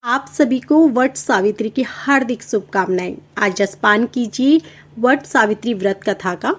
आप सभी को वट सावित्री की हार्दिक शुभकामनाएं। आज रसपान कीजिए वट सावित्री व्रत कथा का।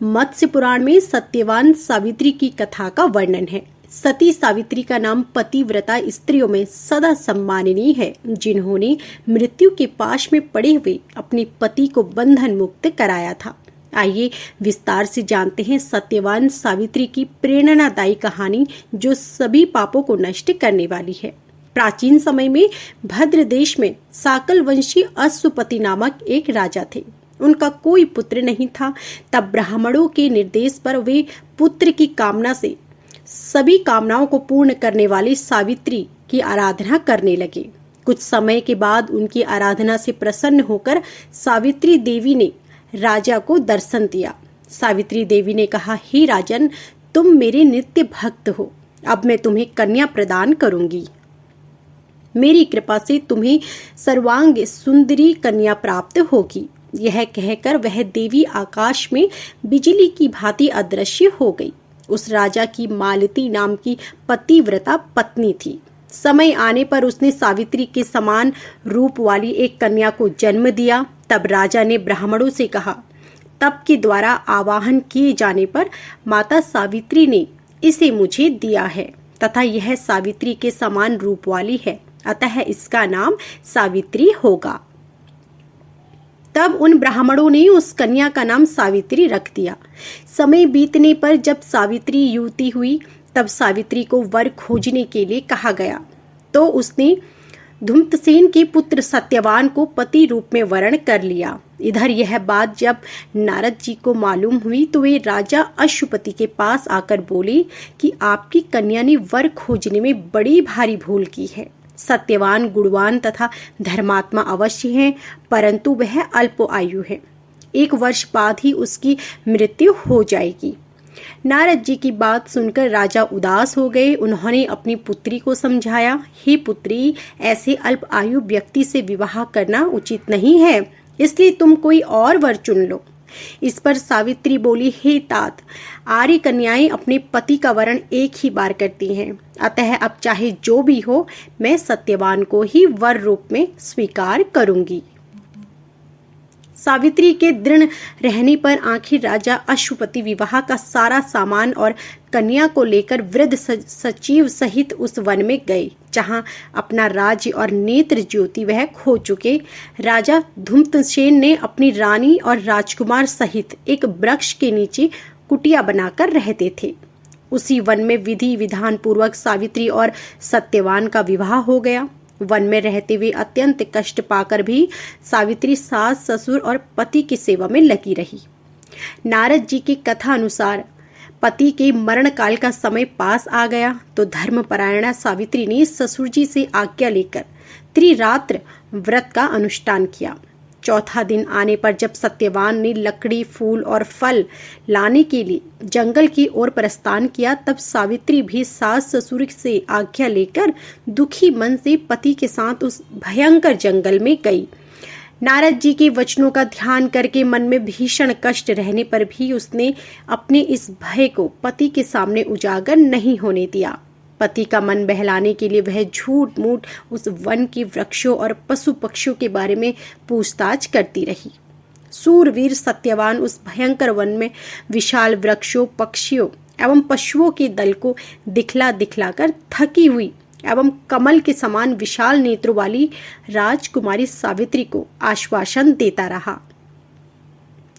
मत्स्य पुराण में सत्यवान सावित्री की कथा का वर्णन है। सती सावित्री का नाम पतिव्रता स्त्रियों में सदा सम्माननीय है, जिन्होंने मृत्यु के पाश में पड़े हुए अपने पति को बंधन मुक्त कराया था। आइए विस्तार से जानते हैं सत्यवान सावित्री की प्रेरणादायी कहानी, जो सभी पापों को नष्ट करने वाली है। प्राचीन समय में भद्र देश में साकल वंशी अश्वपति नामक एक राजा थे। उनका कोई पुत्र नहीं था। तब ब्राह्मणों के निर्देश पर वे पुत्र की कामना से सभी कामनाओं को पूर्ण करने वाली सावित्री की आराधना करने लगे। कुछ समय के बाद उनकी आराधना से प्रसन्न होकर सावित्री देवी ने राजा को दर्शन दिया। सावित्री देवी ने कहा, हे राजन, तुम मेरे नित्य भक्त हो। अब मैं तुम्हें कन्या प्रदान करूंगी। मेरी कृपा से तुम्हें सर्वांग सुंदरी कन्या प्राप्त होगी। यह कहकर वह देवी आकाश में बिजली की भांति अदृश्य हो गई। उस राजा की मालती नाम की पतिव्रता पत्नी थी। समय आने पर उसने सावित्री के समान रूप वाली एक कन्या को जन्म दिया। तब राजा ने ब्राह्मणों से कहा, तप के द्वारा आवाहन किए जाने पर माता सावित्री ने इसे मुझे दिया है तथा यह सावित्री के समान रूप वाली है, अतः इसका नाम सावित्री होगा। तब उन ब्राह्मणों ने उस कन्या का नाम सावित्री रख दिया। समय बीतने पर जब सावित्री युवती हुई, तब सावित्री को वर खोजने के लिए कहा गया, तो उसने धूम्रसेन के पुत्र सत्यवान को पति रूप में वरण कर लिया। इधर यह बात जब नारद जी को मालूम हुई, तो वे राजा अश्वपति के पास आकर बोले कि आपकी कन्या ने वर खोजने में बड़ी भारी भूल की है। सत्यवान गुणवान तथा धर्मात्मा अवश्य है, परंतु वह अल्प आयु है। 1 वर्ष बाद ही उसकी मृत्यु हो जाएगी। नारद जी की बात सुनकर राजा उदास हो गए। उन्होंने अपनी पुत्री को समझाया, हे पुत्री, ऐसे अल्प आयु व्यक्ति से विवाह करना उचित नहीं है, इसलिए तुम कोई और वर चुन लो। इस पर सावित्री बोली, हे तात, आर्य कन्याएं अपने पति का वरण एक ही बार करती हैं, अतः अब चाहे जो भी हो, मैं सत्यवान को ही वर रूप में स्वीकार करूंगी। सावित्री के दृढ़ रहने पर आखिर राजा अश्वपति विवाह का सारा सामान और कन्या को लेकर वृद्ध सचिव सहित उस वन में गए, जहां अपना राज्य और नेत्र ज्योति वह खो चुके राजा धूम्रसेन ने अपनी रानी और राजकुमार सहित एक वृक्ष के नीचे कुटिया बनाकर रहते थे। उसी वन में विधि विधान पूर्वक सावित्री और सत्यवान का विवाह हो गया। वन में रहते हुए अत्यंत कष्ट पाकर भी सावित्री सास ससुर और पति की सेवा में लगी रही। नारद जी की कथा अनुसार पति के मरण काल का समय पास आ गया, तो धर्मपरायणा सावित्री ने ससुर जी से आज्ञा लेकर त्रिरात्र व्रत का अनुष्ठान किया। चौथा दिन आने पर जब सत्यवान ने लकड़ी, फूल और फल लाने के लिए जंगल की ओर प्रस्थान किया, तब सावित्री भी सास ससुर से आज्ञा लेकर दुखी मन से पति के साथ उस भयंकर जंगल में गई। नारद जी के वचनों का ध्यान करके मन में भीषण कष्ट रहने पर भी उसने अपने इस भय को पति के सामने उजागर नहीं होने दिया। पति का मन बहलाने के लिए वह झूठ मूठ उस वन के वृक्षों और पशु पक्षियों के बारे में पूछताछ करती रही। सूरवीर सत्यवान उस भयंकर वन में विशाल वृक्षों, पक्षियों एवं पशुओं के दल को दिखला दिखलाकर थकी हुई एवं कमल के समान विशाल नेत्रों वाली राजकुमारी सावित्री को आश्वासन देता रहा।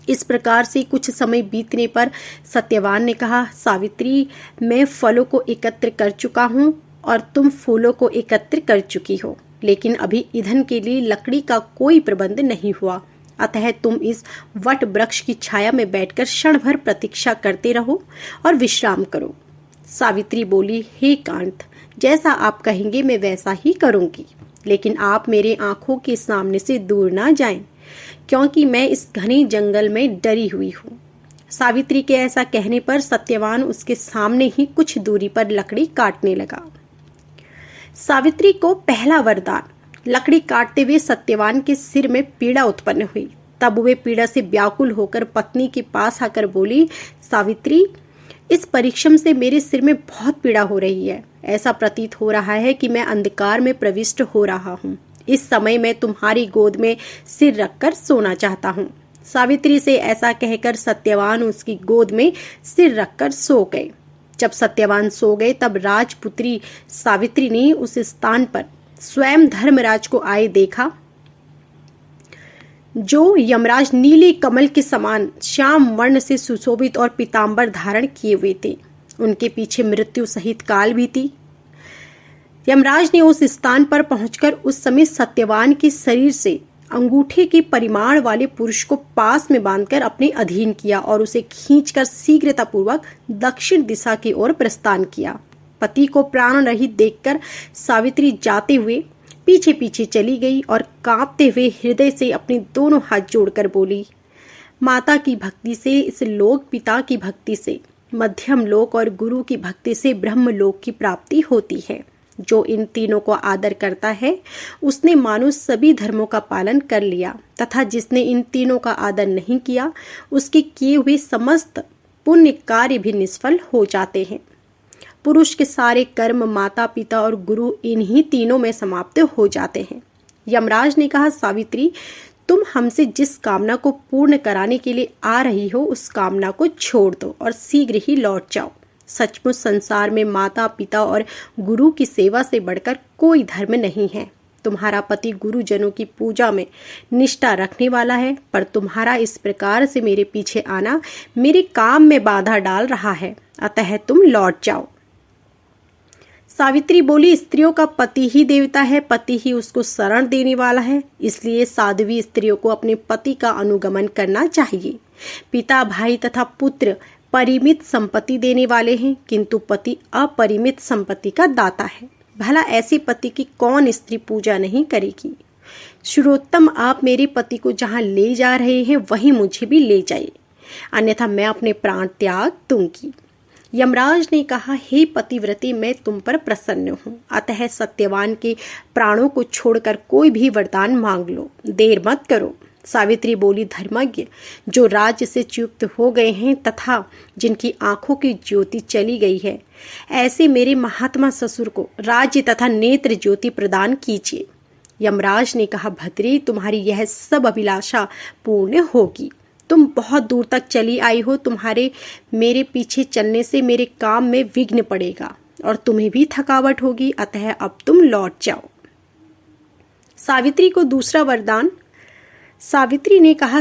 इस प्रकार से कुछ समय बीतने पर सत्यवान ने कहा, सावित्री, मैं फलों को एकत्र कर चुका हूँ और तुम फूलों को एकत्र कर चुकी हो, लेकिन अभी ईंधन के लिए लकड़ी का कोई प्रबंध नहीं हुआ, अतः तुम इस वट वृक्ष की छाया में बैठकर क्षण भर प्रतीक्षा करते रहो और विश्राम करो। सावित्री बोली, हे कांत, जैसा आप कहेंगे मैं वैसा ही करूंगी, लेकिन आप मेरे आंखों के सामने से दूर ना जाएं, क्योंकि मैं इस घने जंगल में डरी हुई हूँ। सावित्री के ऐसा कहने पर सत्यवान उसके सामने ही कुछ दूरी पर लकड़ी काटने लगा। सावित्री को पहला वरदान, लकड़ी काटते हुए सत्यवान के सिर में पीड़ा उत्पन्न हुई। तब वे पीड़ा से व्याकुल होकर पत्नी के पास आकर बोली, सावित्री, इस परिश्रम से मेरे सिर में बहुत पीड़ा हो रही है। ऐसा प्रतीत हो रहा है कि मैं अंधकार में प्रविष्ट हो रहा हूँ। इस समय मैं तुम्हारी गोद में सिर रखकर सोना चाहता हूँ। सावित्री से ऐसा कहकर सत्यवान उसकी गोद में सिर रखकर सो गए। जब सत्यवान सो गए तब राजपुत्री सावित्री ने उस स्थान पर स्वयं धर्मराज को आए देखा, जो यमराज नीले कमल के समान श्याम वर्ण से सुशोभित और पीतांबर धारण किए हुए थे। उनके पीछे मृत्यु सहित काल भी थी। यमराज ने उस स्थान पर पहुंचकर उस समय सत्यवान के शरीर से अंगूठे के परिमाण वाले पुरुष को पास में बांधकर अपने अधीन किया और उसे खींचकर शीघ्रतापूर्वक दक्षिण दिशा की ओर प्रस्थान किया। पति को प्राण रहित देखकर सावित्री जाते हुए पीछे पीछे चली गई और कांपते हुए हृदय से अपने दोनों हाथ जोड़कर बोली, माता की भक्ति से इस लोक, पिता की भक्ति से मध्यम लोक और गुरु की भक्ति से ब्रह्म लोक की प्राप्ति होती है। जो इन तीनों को आदर करता है उसने मानो सभी धर्मों का पालन कर लिया, तथा जिसने इन तीनों का आदर नहीं किया उसके किए हुए समस्त पुण्य कार्य भी निष्फल हो जाते हैं। पुरुष के सारे कर्म माता पिता और गुरु इन्हीं तीनों में समाप्त हो जाते हैं। यमराज ने कहा, सावित्री, तुम हमसे जिस कामना को पूर्ण कराने के लिए आ रही हो उस कामना को छोड़ दो और शीघ्र ही लौट जाओ। सचमुच संसार में माता पिता और गुरु की सेवा से बढ़कर कोई धर्म नहीं है। तुम्हारा पति गुरुजनों की पूजा में निष्ठा रखने वाला है, पर तुम्हारा इस प्रकार से मेरे पीछे आना मेरे काम में बाधा डाल रहा है, अतः तुम लौट जाओ। सावित्री बोली, स्त्रियों का पति ही देवता है, पति ही उसको शरण देने वाला है, इसलिए साध्वी स्त्रियों को अपने पति का अनुगमन करना चाहिए। पिता, भाई तथा पुत्र परिमित संपत्ति देने वाले हैं, किंतु पति अपरिमित संपत्ति का दाता है। भला ऐसे पति की कौन स्त्री पूजा नहीं करेगी। श्रोत्तम, आप मेरे पति को जहाँ ले जा रहे हैं वहीं मुझे भी ले जाइए, अन्यथा मैं अपने प्राण त्याग दूंगी। यमराज ने कहा, हे पतिव्रते, मैं तुम पर प्रसन्न हूँ, अतः सत्यवान के प्राणों को छोड़कर कोई भी वरदान मांग लो, देर मत करो। सावित्री बोली, धर्मज्ञ, जो राज्य से च्युत हो गए हैं तथा जिनकी आंखों की ज्योति चली गई है, ऐसे मेरे महात्मा ससुर को राज्य तथा नेत्र ज्योति प्रदान कीजिए। यमराज ने कहा, भद्रे, तुम्हारी यह सब अभिलाषा पूर्ण होगी। तुम बहुत दूर तक चली आई हो, तुम्हारे मेरे पीछे चलने से मेरे काम में विघ्न पड़ेगा और तुम्हें भी थकावट होगी, अतः अब तुम लौट जाओ। सावित्री को दूसरा वरदान। सावित्री ने कहा,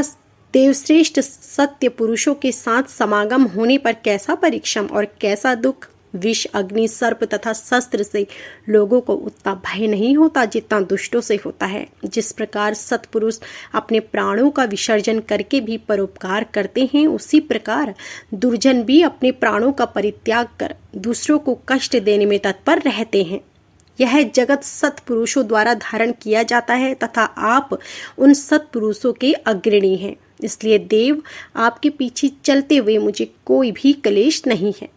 देवश्रेष्ठ सत्य पुरुषों के साथ समागम होने पर कैसा परिश्रम और कैसा दुख। विष, अग्नि, सर्प तथा शस्त्र से लोगों को उतना भय नहीं होता जितना दुष्टों से होता है। जिस प्रकार सत्पुरुष अपने प्राणों का विसर्जन करके भी परोपकार करते हैं, उसी प्रकार दुर्जन भी अपने प्राणों का परित्याग कर दूसरों को कष्ट देने में तत्पर रहते हैं। यह जगत सत्पुरुषों द्वारा धारण किया जाता है तथा आप उन सत्पुरुषों के अग्रणी हैं, इसलिए देव, आपके पीछे चलते हुए मुझे कोई भी क्लेश नहीं है।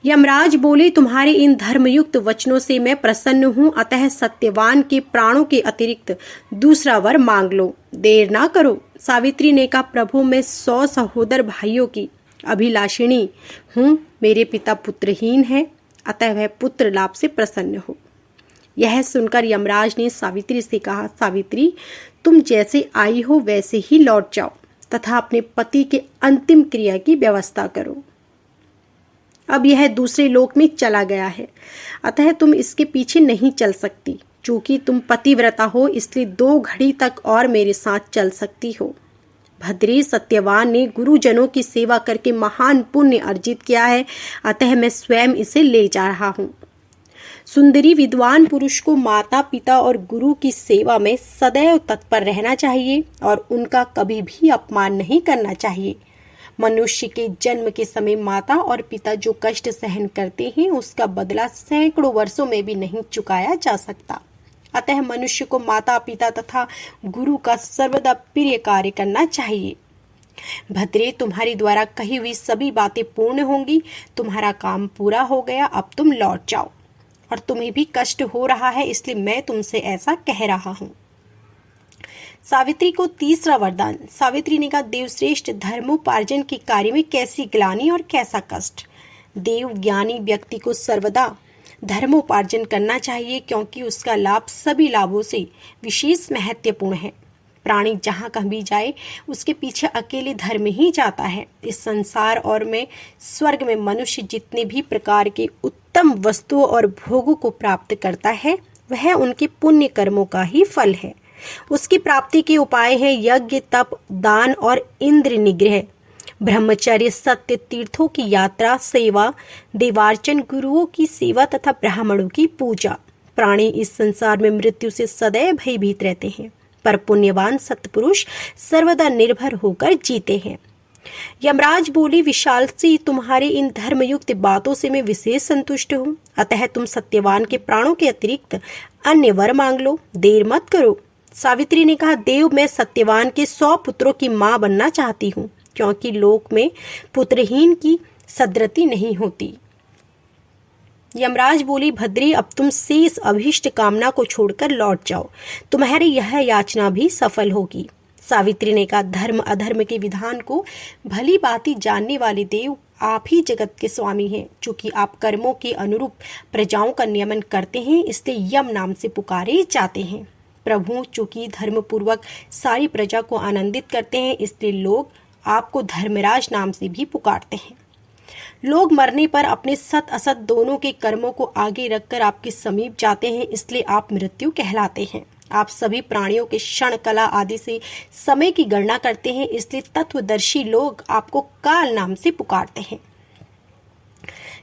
यमराज बोले, तुम्हारे इन धर्मयुक्त वचनों से मैं प्रसन्न हूँ, अतः सत्यवान के प्राणों के अतिरिक्त दूसरा वर मांग लो, देर ना करो। सावित्री ने कहा, प्रभु, मैं 100 सहोदर भाइयों की अभिलाषिणी हूँ। मेरे पिता पुत्रहीन है, अतः वह पुत्र लाभ से प्रसन्न हो। यह सुनकर यमराज ने सावित्री से कहा, सावित्री, तुम जैसे आई हो वैसे ही लौट जाओ तथा अपने पति के अंतिम क्रिया की व्यवस्था करो। अब यह दूसरे लोक में चला गया है, अतः तुम इसके पीछे नहीं चल सकती। चूंकि तुम पतिव्रता हो, इसलिए 2 घड़ी तक और मेरे साथ चल सकती हो। भद्रे, सत्यवान ने गुरुजनों की सेवा करके महान पुण्य अर्जित किया है, अतः मैं स्वयं इसे ले जा रहा हूँ। सुंदरी विद्वान पुरुष को माता पिता और गुरु की सेवा में सदैव तत्पर रहना चाहिए और उनका कभी भी अपमान नहीं करना चाहिए। मनुष्य के जन्म के समय माता और पिता जो कष्ट सहन करते हैं, उसका बदला सैकड़ों वर्षों में भी नहीं चुकाया जा सकता। अतः मनुष्य को माता पिता तथा गुरु का सर्वदा प्रिय कार्य करना चाहिए। भद्रे, तुम्हारी द्वारा कही हुई सभी बातें पूर्ण होंगी, तुम्हारा काम पूरा हो गया, अब तुम लौट जाओ। और तुम्हें भी कष्ट हो रहा है, इसलिए मैं तुमसे ऐसा कह रहा हूँ। सावित्री को तीसरा वरदान। सावित्री ने कहा, देवश्रेष्ठ, धर्मोपार्जन के कार्य में कैसी ग्लानि और कैसा कष्ट। देव ज्ञानी व्यक्ति को सर्वदा धर्मोपार्जन करना चाहिए, क्योंकि उसका लाभ सभी लाभों से विशेष महत्वपूर्ण है। प्राणी जहाँ कहीं भी जाए उसके पीछे अकेले धर्म ही जाता है। इस संसार और में स्वर्ग में मनुष्य जितने भी प्रकार के उत्तम वस्तुओं और भोगों को प्राप्त करता है वह उनके पुण्य कर्मों का ही फल है। उसकी प्राप्ति के उपाय है यज्ञ, तप, दान और इंद्र निग्रह, ब्रह्मचर्य, सत्य, तीर्थों की यात्रा, सेवा, देवार्चन, गुरुओं की सेवा तथा ब्राह्मणों की पूजा। प्राणी इस संसार में मृत्यु से सदैव भयभीत रहते हैं, पर पुण्यवान सत्पुरुष सर्वदा निर्भर होकर जीते हैं। यमराज बोली, विशाल सी तुम्हारे इन धर्मयुक्त बातों से मैं विशेष संतुष्ट हूँ, अतः तुम सत्यवान के प्राणों के अतिरिक्त अन्य वर मांग लो, देर मत करो। सावित्री ने कहा, देव, मैं सत्यवान के 100 पुत्रों की मां बनना चाहती हूँ, क्योंकि लोक में पुत्रहीन की सदृति नहीं होती। यमराज बोली, भद्री, अब तुम शेष अभीष्ट कामना को छोड़कर लौट जाओ, तुम्हारी यह याचना भी सफल होगी। सावित्री ने कहा, धर्म अधर्म के विधान को भली भांति जानने वाले देव, आप ही जगत के स्वामी हैं। चूंकि आप कर्मों के अनुरूप प्रजाओं का नियमन करते हैं, इसलिए यम नाम से पुकारे जाते हैं। प्रभु, चूंकि धर्मपूर्वक सारी प्रजा को आनंदित करते हैं, इसलिए लोग आपको धर्मराज नाम से भी पुकारते हैं। लोग मरने पर अपने सत असत दोनों के कर्मों को आगे रखकर आपके समीप जाते हैं, इसलिए आप मृत्यु कहलाते हैं। आप सभी प्राणियों के क्षण, कला आदि से समय की गणना करते हैं, इसलिए तत्वदर्शी लोग आपको काल नाम से पुकारते हैं।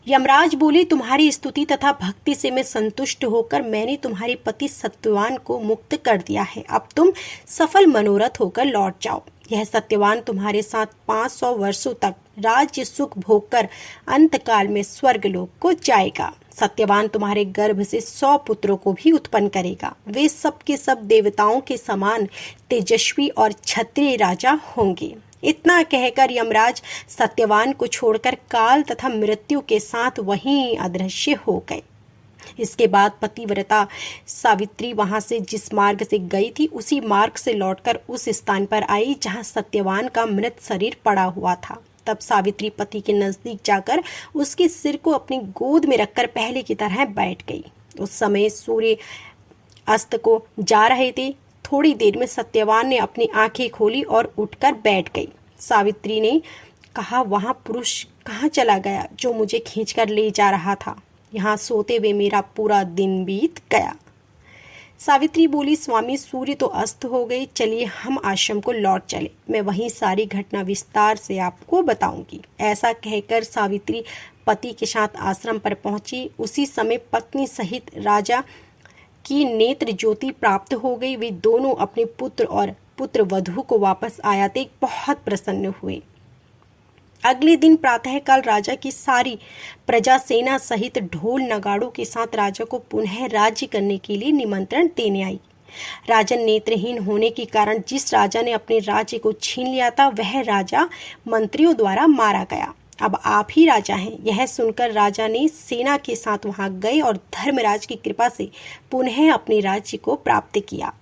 यमराज बोले, तुम्हारी स्तुति तथा भक्ति से मैं संतुष्ट होकर मैंने तुम्हारे पति सत्यवान को मुक्त कर दिया है। अब तुम सफल मनोरथ होकर लौट जाओ। यह सत्यवान तुम्हारे साथ 500 वर्षों तक राज्य सुख भोग कर अंतकाल में स्वर्गलोक को जाएगा। सत्यवान तुम्हारे गर्भ से 100 पुत्रों को भी उत्पन्न करेगा। वे सब के सब देवताओं के समान तेजस्वी और क्षत्रिय राजा होंगे। इतना कहकर यमराज सत्यवान को छोड़कर काल तथा मृत्यु के साथ वहीं अदृश्य हो गए। इसके बाद पतिव्रता सावित्री वहां से जिस मार्ग से गई थी उसी मार्ग से लौटकर उस स्थान पर आई जहां सत्यवान का मृत शरीर पड़ा हुआ था। तब सावित्री पति के नजदीक जाकर उसके सिर को अपनी गोद में रखकर पहले की तरह बैठ गई। उस समय सूर्य अस्त को जा रहे थे। थोड़ी देर में सत्यवान ने अपनी आंखें खोली और उठकर बैठ गई। सावित्री ने कहा, वहां पुरुष कहाँ चला गया जो मुझे खींचकर ले जा रहा था? यहाँ सोते हुए मेरा पूरा दिन बीत गया। सावित्री बोली, स्वामी, सूर्य तो अस्त हो गई, चलिए हम आश्रम को लौट चले, मैं वहीं सारी घटना विस्तार से आपको बताऊंगी। ऐसा कहकर सावित्री पति के साथ आश्रम पर पहुंची। उसी समय पत्नी सहित राजा की नेत्र ज्योति प्राप्त हो गई। वे दोनों अपने पुत्र और पुत्र वधू को वापस आया देख बहुत प्रसन्न हुए। अगले दिन प्रातःकाल राजा की सारी प्रजा सेना सहित ढोल नगाड़ों के साथ राजा को पुनः राज्य करने के लिए निमंत्रण देने आई। राजन नेत्रहीन होने के कारण जिस राजा ने अपने राज्य को छीन लिया था वह राजा मंत्रियों द्वारा मारा गया। अब आप ही राजा हैं। यह सुनकर राजा ने सेना के साथ वहां गए और धर्मराज की कृपा से पुनः अपने राज्य को प्राप्त किया।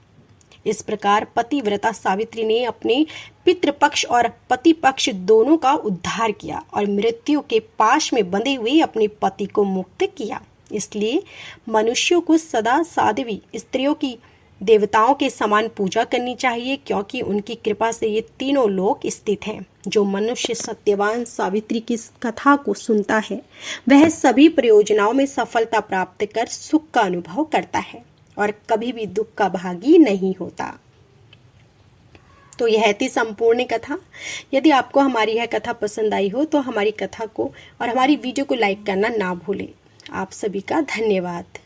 इस प्रकार पतिव्रता सावित्री ने अपने पितृपक्ष और पति पक्ष दोनों का उद्धार किया और मृत्यु के पाश में बंधे हुए अपने पति को मुक्त किया। इसलिए मनुष्यों को सदा साध्वी स्त्रियों की देवताओं के समान पूजा करनी चाहिए, क्योंकि उनकी कृपा से ये तीनों लोक स्थित हैं। जो मनुष्य सत्यवान सावित्री की कथा को सुनता है वह सभी प्रयोजनों में सफलता प्राप्त कर सुख का अनुभव करता है और कभी भी दुख का भागी नहीं होता। तो यह थी संपूर्ण कथा। यदि आपको हमारी यह कथा पसंद आई हो तो हमारी कथा को और हमारी वीडियो को लाइक करना ना भूलें। आप सभी का धन्यवाद।